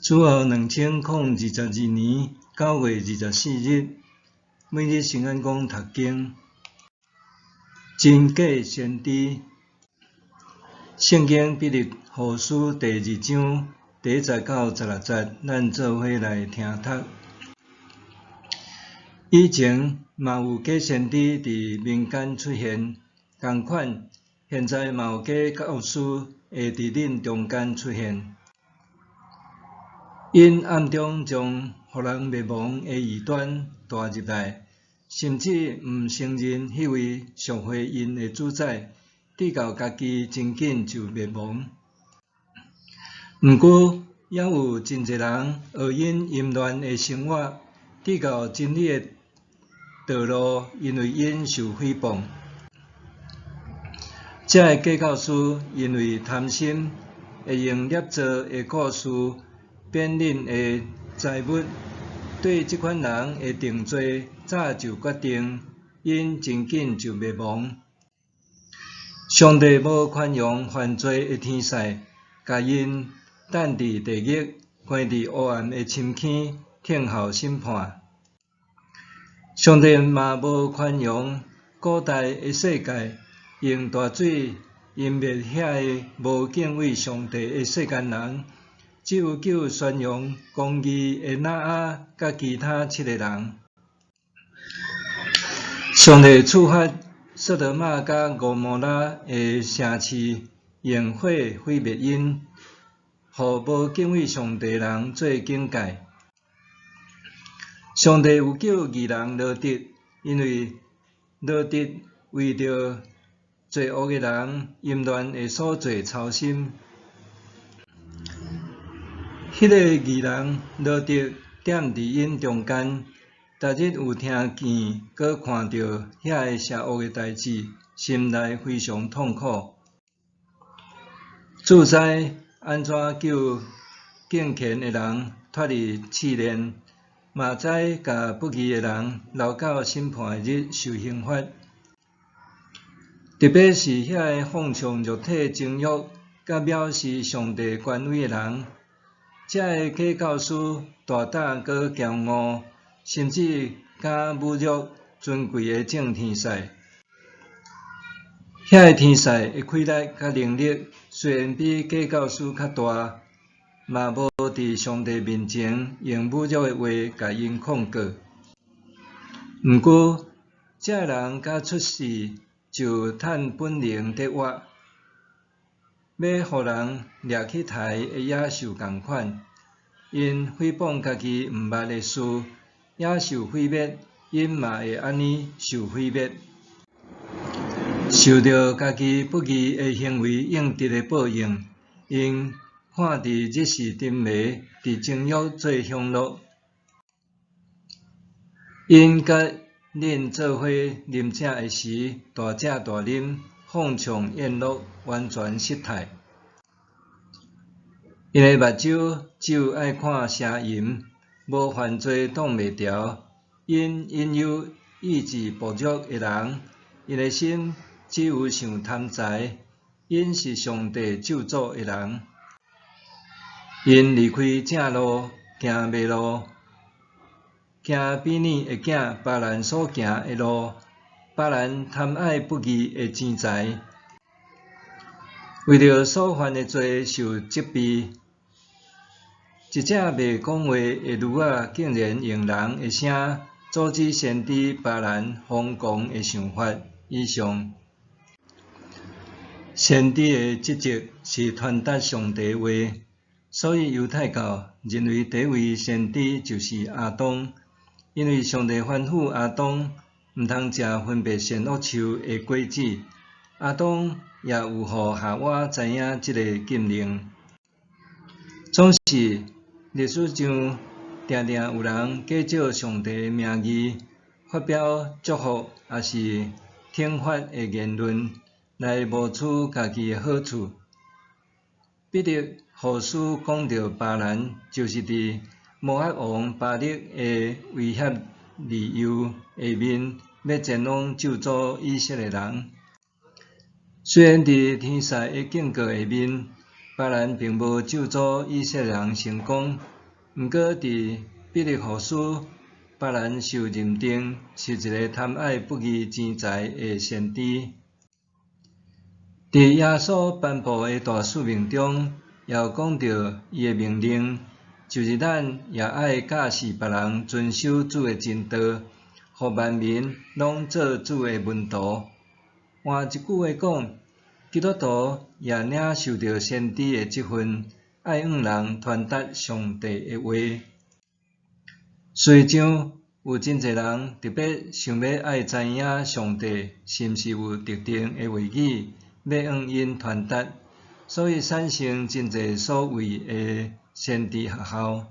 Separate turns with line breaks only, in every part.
主后2022年9月24日，每日圣安宫读经，真假先知。圣经彼得后书第2章第10到16节，咱做伙来听读。以前嘛有假先知伫民间出现，同款，现在嘛有假教师会伫恁中间出现。因暗中将互人灭亡的异端带入来，甚至毋承认迄位赎回因的主宰，直到家己真紧就灭亡。毋过，也有真侪人学因淫乱的生活，直到真理的道路，因为因受诽谤。这假教师因为贪心，会用捏造的故事变恁的财物，对即款人的定罪早就决定，因真紧就灭亡。上帝无宽容犯罪的天使，甲因等伫地狱，关伫黑暗的深坑，听候审判。上帝嘛无宽容古代的世界，用大水淹灭遐个无敬畏上帝的世间人。只有救宣扬公义的挪亚甲其他7个人。上帝处罚索多玛甲蛾摩拉的城市，用火毁灭因，互无敬畏上帝的人做警戒。上帝有救义人罗德，因为罗德为着罪恶的人淫乱的所做操心。迄个义人罗德踮伫因中间，逐日有听见，搁看到遐个邪恶的代志，心内非常痛苦。自知安怎救敬虔的人脱离试炼，嘛知甲不义的人留到审判的日受刑罚。特别是遐个放纵肉体情欲，甲藐视上帝权威的人。这个假教师大胆搁骄傲，甚至甲侮辱尊贵的正天使。遐个天使的气力甲能力虽然比假教师较大，嘛无伫上帝面前用侮辱的话甲因控告。毋过，这人甲出世就趁本能得活。要互人掠去杀的野兽共款，因诽谤家己毋捌的事，野兽毁灭，因嘛会安尼受毁灭，受到家己不义的行为应得的报应。因看伫日时沉迷，伫情欲做享乐。因甲恁做伙啉酒的时，大食大啉，放纵宴乐，完全失态。因的目睭只有爱看邪淫，无犯罪挡袂牢。因引诱意志薄弱的人，因的心只有想贪财。因是上帝咒诅的人。因离开正路，行歪路，行比拟会行别人所行的路。别人贪爱不义的钱财，为着所犯的罪受责备。一只袂讲话的驴仔，竟然用人的声阻止先知别人疯狂的想法。以上，先知的职责是传达上帝的话，所以犹太教认为第一位先知就是亚当，因为上帝吩咐亚当毋通食分别善恶树的果子。亚当也有互夏娃知影即个禁令。总是历史上定定有人假借上帝的名义，发表祝福也是惩罚的言论，来谋取家己的好处。彼得后书讲到巴兰，就是伫摩押王巴力的威胁理由下面，要前往咒诅以色列人。虽然伫天使的警告下面，别人并无咒诅以色列人成功，毋过伫庇勒户书，别人受认定是一个贪爱不义钱财的先知。伫耶稣颁布的大使命中，也有讲到伊的命令，就是咱也爱教示别人遵守主的真道，互万民拢做主的门徒。换一句话讲，基督徒也领受到先知的职分，爱向人传达上帝的话。虽像有真侪人特别想要爱知影上帝是毋是有特定的话语，要向因传达，所以产生真侪所谓的先知学校。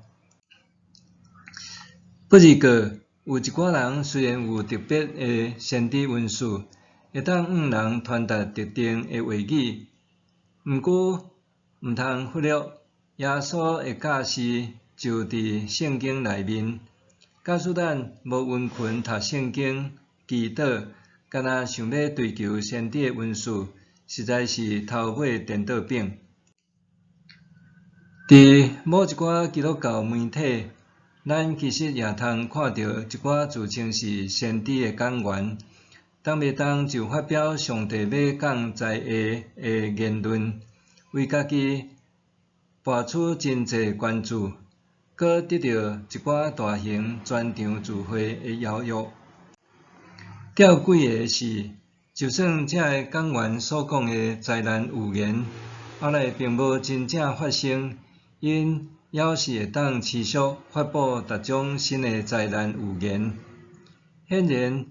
不过，有一寡人虽然有特别的先知文书，会当向人传达特定的话语，毋过毋通忽略耶稣的教示就伫圣经内面。假使咱无温群读圣经、祈祷，干那想要追求先知的文书，实在是头尾颠倒饼。伫某一寡基督教媒体，咱其实也通看到一寡自称是先知的讲员，袂当就发表上帝要讲在下的言论，为家己博取真侪关注，搁得到一寡大型专场聚会的邀约。吊诡的是，就算这个讲员所讲的灾难预言，后来并无真正发生，因还是会当持续发布各种新的灾难预言。显然，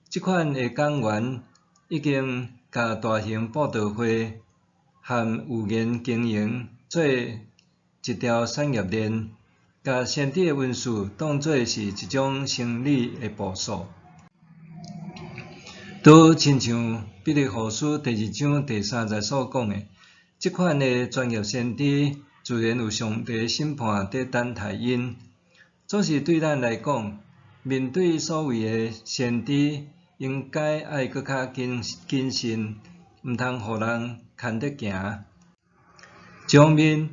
这款的讲员已经甲大型布道会和预言经营做一条产业链，甲先知的文书当作是一种生理的步数。都亲像庇勒户书第2章第3节所讲的，这款的专业先知自然有上帝审判在等待因。总是对咱来讲，面对所谓的先知，应该爱搁较谨慎，毋通互人牵得行。上面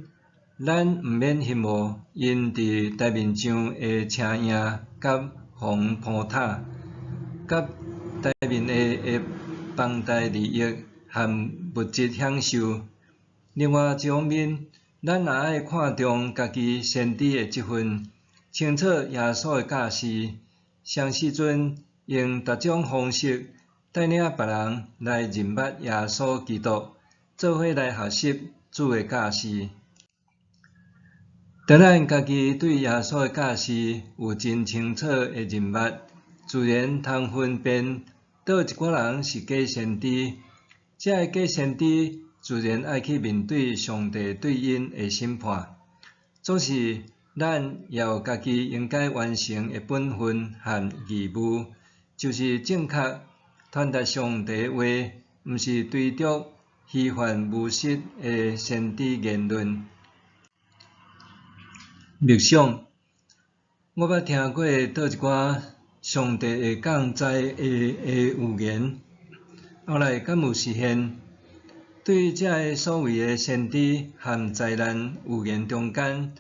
咱毋免羡慕因伫台面上的车影、甲防坡塔、甲台面的房贷利益和物质享受。另外一方面，咱也爱看重家己先知的职分，清楚耶稣的教示，上时阵用各种方式带领别人来认捌耶稣基督，做伙来学习主的教示。当咱家己对耶稣的教示有真清楚的认捌，自然通分辨倒一寡人是假先知。这个假先知自然爱去面对上帝对因的审判。总是咱也有家己应该完成的本分和义务，就是正确传达上帝的话，毋是追逐虚幻无实的先知言论。默想，我捌听过倒一寡上帝会降灾的预言，后来敢有实现？对这个所谓的先知和灾难预言中间，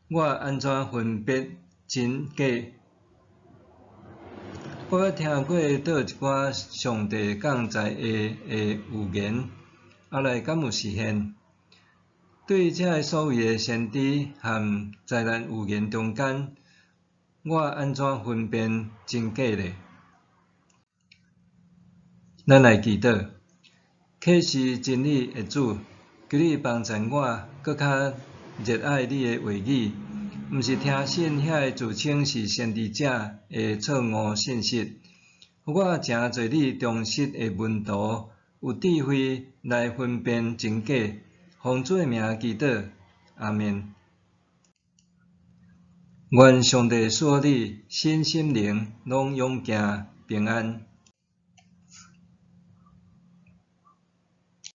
我安怎分别真假？我捌听过倒一寡上帝降灾的预言，后来敢有实现？对这个所谓的先知和灾难预言中间，我安怎分辨真假呢？咱来祈祷，启示真理的主，求你帮助我，搁较热爱你的话语，毋是听信遐个自称是先知者的错误信息，互我诚做你忠实的门徒，有智慧来分辨真假。奉主的名祈祷，阿们。愿上帝赐你身心灵拢勇健平安。